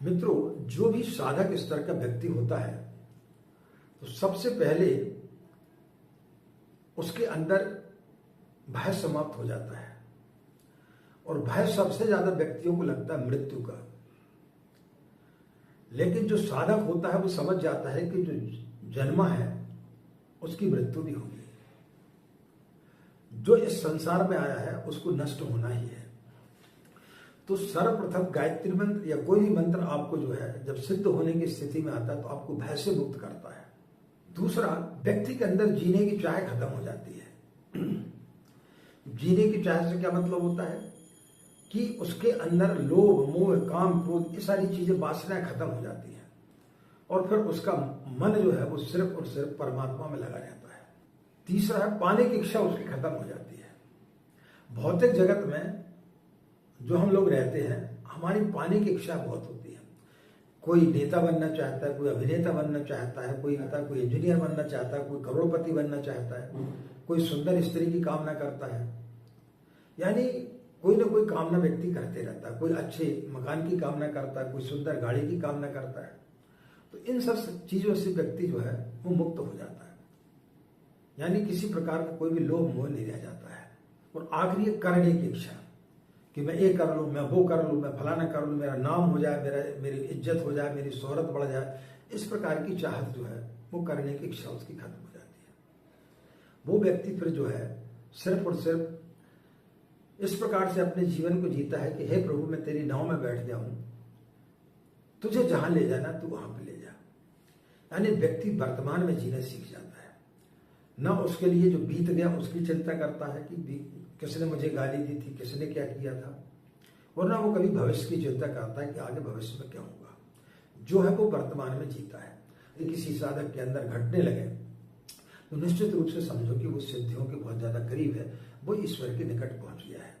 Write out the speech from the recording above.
मित्रों, जो भी साधक स्तर का व्यक्ति होता है तो सबसे पहले उसके अंदर भय समाप्त हो जाता है। और भय सबसे ज्यादा व्यक्तियों को लगता है मृत्यु का। लेकिन जो साधक होता है वो समझ जाता है कि जो जन्मा है उसकी मृत्यु भी होगी। जो इस संसार में आया है उसको नष्ट होना ही है। तो सर्वप्रथम गायत्री मंत्र या कोई भी मंत्र आपको जो है जब सिद्ध होने की स्थिति में आता है तो आपको भय से मुक्त करता है। दूसरा, व्यक्ति के अंदर जीने की चाह खत्म हो जाती है। जीने की चाह से क्या मतलब होता है कि उसके अंदर लोभ, मोह, काम, क्रोध, ये सारी चीजें, वासनाएं खत्म हो जाती हैं और फिर उसका मन जो है वो सिर्फ और सिर्फ परमात्मा में लगा रहता है। तीसरा है, पाने की इच्छा उसकी खत्म हो जाती है। भौतिक जगत में जो हम लोग रहते हैं, हमारी पाने की इच्छा बहुत होती है। कोई नेता बनना चाहता है, कोई अभिनेता बनना चाहता है, कोई इंजीनियर बनना चाहता है, कोई करोड़पति बनना चाहता है, कोई सुंदर स्त्री की कामना करता है। यानी कोई ना कोई कामना व्यक्ति करते रहता है। कोई अच्छे मकान की कामना करता है, कोई सुंदर गाड़ी की कामना करता है। तो इन सब चीजों से व्यक्ति जो है वो मुक्त हो जाता है। यानी किसी प्रकार का कोई भी लोभ मोह नहीं रह जाता है। और आखिरी करने की इच्छा कि मैं ये कर लूं, मैं वो कर लूं, मैं फलाना कर लूं, मेरा नाम हो जाए, मेरी इज्जत हो जाए, मेरी शोहरत बढ़ जाए। इस प्रकार की चाहत जो है वो करने की इच्छा उसकी खत्म हो जाती है। वो व्यक्ति फिर जो है सिर्फ और सिर्फ इस प्रकार से अपने जीवन को जीता है कि हे प्रभु, मैं तेरी नाव में बैठ जाऊं, तुझे जहां ले जाना तू वहां पे ले जा। यानी व्यक्ति वर्तमान में जीना सीख जाता है। न उसके लिए जो बीत गया उसकी चिंता करता है कि किसने मुझे गाली दी थी, किसने क्या किया था, और ना वो कभी भविष्य की चिंता करता है कि आगे भविष्य में क्या होगा। जो है वो वर्तमान में जीता है। यदि किसी साधक के अंदर घटने लगे तो निश्चित रूप से समझो कि वो सिद्धियों के बहुत ज्यादा करीब है, वो ईश्वर के निकट पहुंच गया है।